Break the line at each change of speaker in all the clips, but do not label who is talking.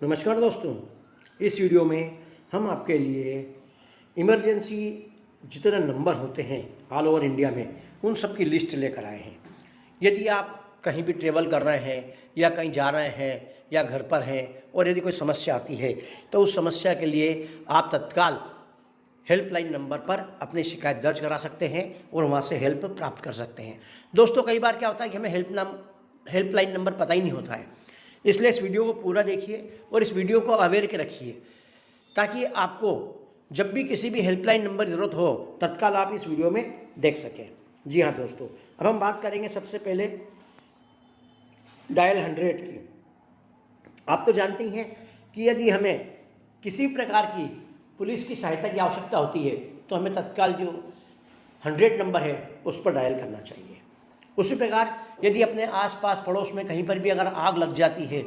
नमस्कार दोस्तों, इस वीडियो में हम आपके लिए इमरजेंसी जितने नंबर होते हैं ऑल ओवर इंडिया में उन सब की लिस्ट लेकर आए हैं। यदि आप कहीं भी ट्रेवल कर रहे हैं या कहीं जा रहे हैं या घर पर हैं और यदि कोई समस्या आती है तो उस समस्या के लिए आप तत्काल हेल्पलाइन नंबर पर अपनी शिकायत दर्ज करा सकते हैं और वहाँ से हेल्प प्राप्त कर सकते हैं। दोस्तों, कई बार क्या होता है कि हमें हेल्पलाइन नंबर पता ही नहीं होता है, इसलिए इस वीडियो को पूरा देखिए और इस वीडियो को अवेयर के रखिए ताकि आपको जब भी किसी भी हेल्पलाइन नंबर ज़रूरत हो तत्काल आप इस वीडियो में देख सकें। जी हाँ दोस्तों, अब हम बात करेंगे सबसे पहले डायल 100 की। आप तो जानते ही हैं कि यदि हमें किसी प्रकार की पुलिस की सहायता की आवश्यकता होती है तो हमें तत्काल जो 100 नंबर है उस पर डायल करना चाहिए। उसी प्रकार यदि अपने आसपास पड़ोस में कहीं पर भी अगर आग लग जाती है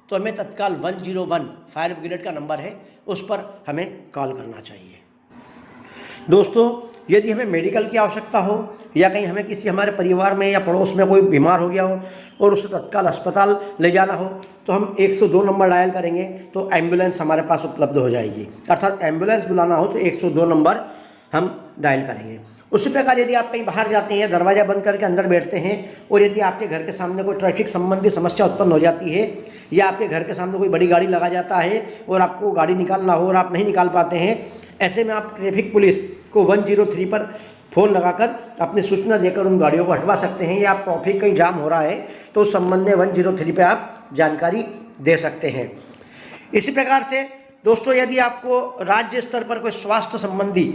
तो हमें तत्काल 101 फायर ब्रिगेड का नंबर है उस पर हमें कॉल करना चाहिए। दोस्तों, यदि हमें मेडिकल की आवश्यकता हो या कहीं हमें किसी हमारे परिवार में या पड़ोस में कोई बीमार हो गया हो और उसे तत्काल अस्पताल ले जाना हो तो हम 102 नंबर डायल करेंगे तो एम्बुलेंस हमारे पास उपलब्ध हो जाएगी। अर्थात एम्बुलेंस बुलाना हो तो 102 नंबर हम डायल करेंगे। उसी प्रकार यदि आप कहीं बाहर जाते हैं, दरवाज़ा बंद करके अंदर बैठते हैं और यदि आपके घर के सामने कोई ट्रैफिक संबंधी समस्या उत्पन्न हो जाती है या आपके घर के सामने कोई बड़ी गाड़ी लगा जाता है और आपको गाड़ी निकालना हो और आप नहीं निकाल पाते हैं, ऐसे में आप ट्रैफिक पुलिस को 103 पर फ़ोन लगाकर अपनी सूचना देकर उन गाड़ियों को हटवा सकते हैं। या आप ट्रैफिक कहीं जाम हो रहा है तो उस संबंध में 103 पे आप जानकारी दे सकते हैं। इसी प्रकार से दोस्तों, यदि आपको राज्य स्तर पर कोई स्वास्थ्य संबंधी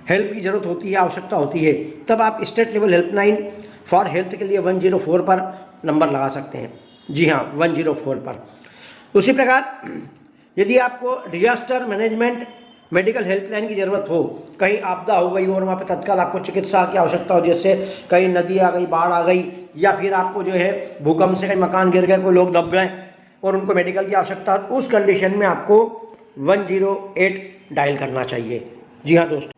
हेल्प की ज़रूरत होती है, आवश्यकता होती है, तब आप state level helpline for health के लिए 104 पर नंबर लगा सकते हैं। जी हाँ, 104 पर। उसी प्रकार यदि आपको डिजास्टर मैनेजमेंट मेडिकल हेल्पलाइन की ज़रूरत हो, कहीं आपदा हो गई और वहाँ पर तत्काल आपको चिकित्सा की आवश्यकता हो, जैसे कहीं नदी आ गई, बाढ़ आ गई या फिर आपको जो है भूकंप से कहीं मकान गिर गए, कोई लोग दब गए और उनको मेडिकल की आवश्यकता, उस कंडीशन में आपको 108 डायल करना चाहिए। जी हाँ दोस्तों,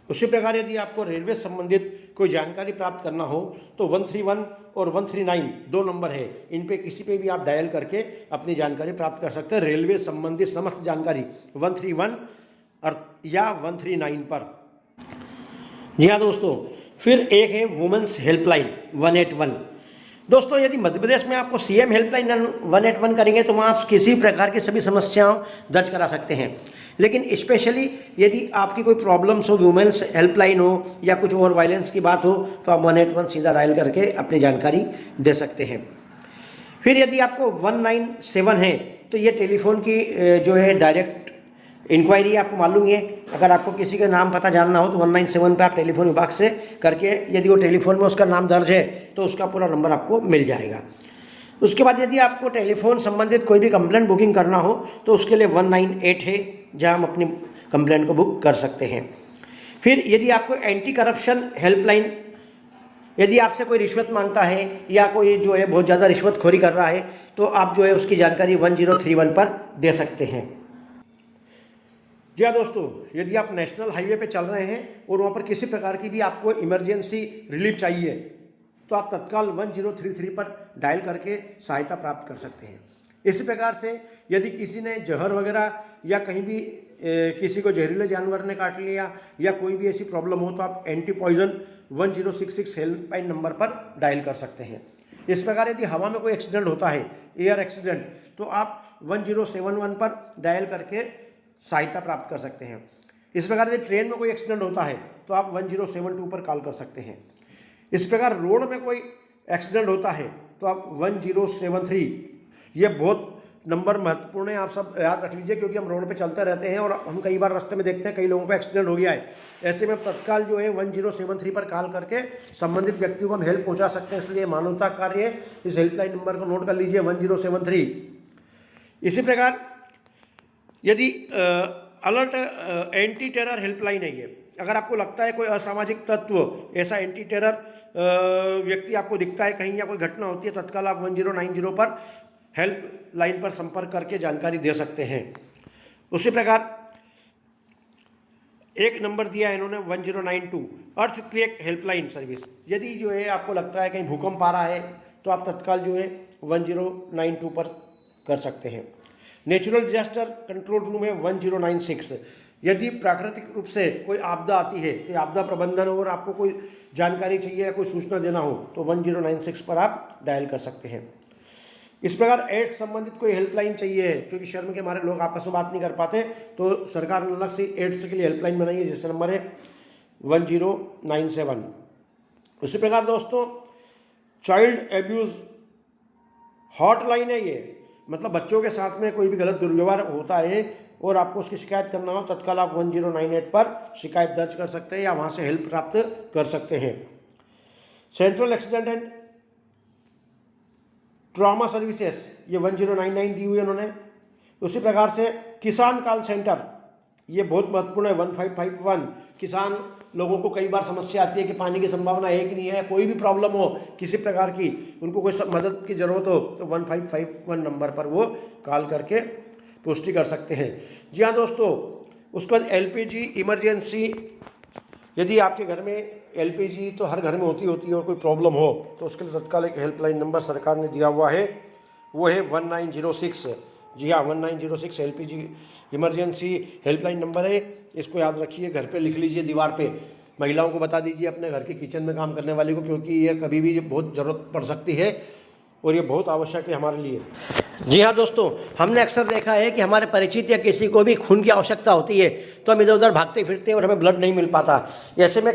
उसी प्रकार यदि आपको रेलवे संबंधित कोई जानकारी प्राप्त करना हो तो 131 और 139 दो नंबर है, इन पे किसी पे भी आप डायल करके अपनी जानकारी प्राप्त कर सकते हैं। रेलवे संबंधित समस्त जानकारी 131 या 139 पर। जी हाँ दोस्तों, फिर एक है वुमेन्स हेल्पलाइन 181। दोस्तों, यदि मध्य प्रदेश में आपको सीएम हेल्पलाइन 181 करेंगे तो वहाँ आप किसी प्रकार की सभी समस्याओं दर्ज करा सकते हैं, लेकिन स्पेशली यदि आपकी कोई प्रॉब्लम्स हो, वुमेन्स हेल्पलाइन हो या कुछ और वायलेंस की बात हो तो आप 181 सीधा डायल करके अपनी जानकारी दे सकते हैं। फिर यदि आपको 197 है तो ये टेलीफोन की जो है डायरेक्ट इंक्वायरी आपको मालूम है। अगर आपको किसी का नाम पता जानना हो तो 197 पे आप टेलीफोन विभाग से करके, यदि वो टेलीफोन में उसका नाम दर्ज है तो उसका पूरा नंबर आपको मिल जाएगा। उसके बाद यदि आपको टेलीफोन संबंधित कोई भी कंप्लेंट बुकिंग करना हो तो उसके लिए 198 है, जहां हम अपनी कंप्लेंट को बुक कर सकते हैं। फिर यदि आपको एंटी करप्शन हेल्पलाइन, यदि आपसे कोई रिश्वत मांगता है या कोई जो है बहुत ज़्यादा रिश्वतखोरी कर रहा है तो आप जो है उसकी जानकारी 1031 पर दे सकते हैं। जी हाँ दोस्तों, यदि आप नेशनल हाईवे पे चल रहे हैं और वहाँ पर किसी प्रकार की भी आपको इमरजेंसी रिलीफ चाहिए तो आप तत्काल 1033 पर डायल करके सहायता प्राप्त कर सकते हैं। इसी प्रकार से यदि किसी ने जहर वगैरह या कहीं भी किसी को जहरीले जानवर ने काट लिया या कोई भी ऐसी प्रॉब्लम हो तो आप एंटी पॉइजन 1066 हेल्पलाइन नंबर पर डायल कर सकते हैं। इस प्रकार यदि हवा में कोई एक्सीडेंट होता है, एयर एक्सीडेंट, तो आप 1071 पर डायल करके सहायता प्राप्त कर सकते हैं। इस प्रकार यदि ट्रेन में कोई एक्सीडेंट होता है तो आप 1072 पर कॉल कर सकते हैं। इस प्रकार रोड में कोई एक्सीडेंट होता है तो आप 1073, ये बहुत नंबर महत्वपूर्ण है, आप सब याद रख लीजिए क्योंकि हम रोड पे चलते रहते हैं और हम कई बार रास्ते में देखते हैं कई लोगों का एक्सीडेंट हो गया है। ऐसे में तत्काल जो है 1073 पर कॉल करके संबंधित व्यक्ति को हम हेल्प पहुंचा सकते हैं, इसलिए मानवता कार्य है। इस हेल्पलाइन नंबर को नोट कर लीजिए 1073। इसी प्रकार यदि अलर्ट एंटी टेरर हेल्पलाइन है ये, अगर आपको लगता है कोई असामाजिक तत्व, ऐसा एंटी टेरर व्यक्ति आपको दिखता है कहीं या कोई घटना होती है, तत्काल आप 1090 पर हेल्पलाइन पर संपर्क करके जानकारी दे सकते हैं। उसी प्रकार एक नंबर दिया है इन्होंने 1092 अर्थक्वेक हेल्पलाइन सर्विस। यदि जो है आपको लगता है कहीं भूकंप आ रहा है तो आप तत्काल जो है 1092 पर कर सकते हैं।
नेचुरल डिजास्टर कंट्रोल रूम है 1096। यदि प्राकृतिक रूप से कोई आपदा आती है तो आपदा प्रबंधन और आपको कोई जानकारी चाहिए या कोई सूचना देना हो तो 1096 पर आप डायल कर सकते हैं। इस प्रकार एड्स संबंधित कोई हेल्पलाइन चाहिए, क्योंकि शर्म के मारे लोग आपस में बात नहीं कर पाते, तो सरकार ने अलग से एड्स के लिए हेल्पलाइन बनाई है जिसका नंबर है 1097। उसी प्रकार दोस्तों चाइल्ड एब्यूज़ हॉटलाइन है ये, मतलब बच्चों के साथ में कोई भी गलत दुर्व्यवहार होता है और आपको उसकी शिकायत करना हो तत्काल आप 1098 पर शिकायत दर्ज कर सकते हैं या वहाँ से हेल्प प्राप्त कर सकते हैं। Central accident and trauma services ये 1099 दी हुई है उन्होंने। उसी प्रकार से किसान कॉल सेंटर ये बहुत महत्वपूर्ण है 1551। किसान लोगों को कई बार समस्या आती है कि पानी की संभावना है कि नहीं है, कोई भी प्रॉब्लम हो किसी प्रकार की, उनको कोई मदद की ज़रूरत हो तो 1551 नंबर पर वो कॉल करके पुष्टि कर सकते हैं। जी हाँ दोस्तों, उसके बाद एलपीजी इमरजेंसी, यदि आपके घर में एलपीजी तो हर घर में होती है और कोई प्रॉब्लम हो तो उसके लिए तत्काल एक हेल्पलाइन नंबर सरकार ने दिया हुआ है, वो है 1906। जी हाँ 1906 एलपीजी इमरजेंसी हेल्पलाइन नंबर है, इसको याद रखिए, घर पे लिख लीजिए, दीवार पे महिलाओं को बता दीजिए अपने घर के किचन में काम करने वाले को, क्योंकि ये कभी भी बहुत ज़रूरत पड़ सकती है और ये बहुत आवश्यक है हमारे लिए।
जी हाँ दोस्तों, हमने अक्सर देखा है कि हमारे परिचित या किसी को भी खून की आवश्यकता होती है तो हम इधर उधर भागते फिरते हैं और हमें ब्लड नहीं मिल पाता। ऐसे में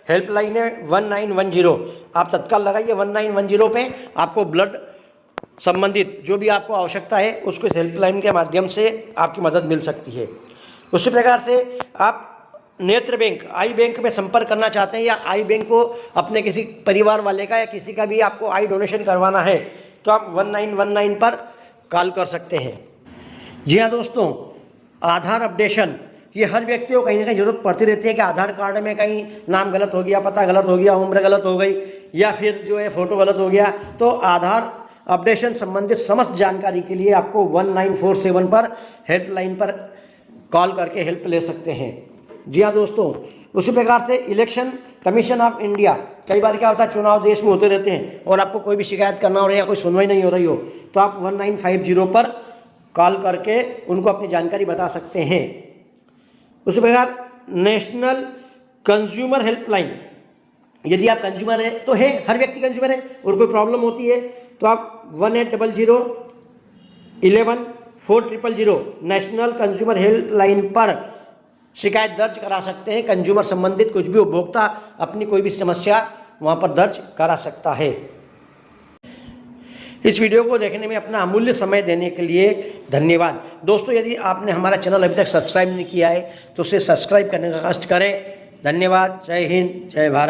हेल्पलाइन है 1910, आप तत्काल लगाइए 1910 पे, आपको ब्लड संबंधित जो भी आपको आवश्यकता है उसको इस हेल्पलाइन के माध्यम से आपकी मदद मिल सकती है। उसी प्रकार से आप नेत्र बैंक आई बैंक में संपर्क करना चाहते हैं या आई बैंक को अपने किसी परिवार वाले का या किसी का भी आपको आई डोनेशन करवाना है तो आप 1919 पर कॉल कर सकते हैं। जी हाँ दोस्तों, आधार अपडेशन ये हर व्यक्ति को कहीं ना कहीं ज़रूरत पड़ती रहती है कि आधार कार्ड में कहीं नाम गलत हो गया, पता गलत हो गया, उम्र गलत हो गई या फिर जो है फ़ोटो गलत हो गया, तो आधार अपडेशन संबंधित समस्त जानकारी के लिए आपको 1947 पर हेल्पलाइन पर कॉल करके हेल्प ले सकते हैं। जी हाँ दोस्तों, उसी प्रकार से इलेक्शन कमीशन ऑफ इंडिया, कई बार क्या होता है चुनाव देश में होते रहते हैं और आपको कोई भी शिकायत करना हो रही है या कोई सुनवाई नहीं हो रही हो तो आप 1950 पर कॉल करके उनको अपनी जानकारी बता सकते हैं। उसी प्रकार नेशनल कंज्यूमर हेल्पलाइन, यदि आप कंज्यूमर है तो है, हर व्यक्ति कंज्यूमर है और कोई प्रॉब्लम होती है तो आप 1800 11 4000 नेशनल कंज्यूमर हेल्पलाइन पर शिकायत दर्ज करा सकते हैं। कंज्यूमर संबंधित कुछ भी उपभोक्ता अपनी कोई भी समस्या वहां पर दर्ज करा सकता है। इस वीडियो को देखने में अपना अमूल्य समय देने के लिए धन्यवाद। दोस्तों, यदि आपने हमारा चैनल अभी तक सब्सक्राइब नहीं किया है तो उसे सब्सक्राइब करने का कष्ट करें। धन्यवाद। जय हिंद, जय भारत।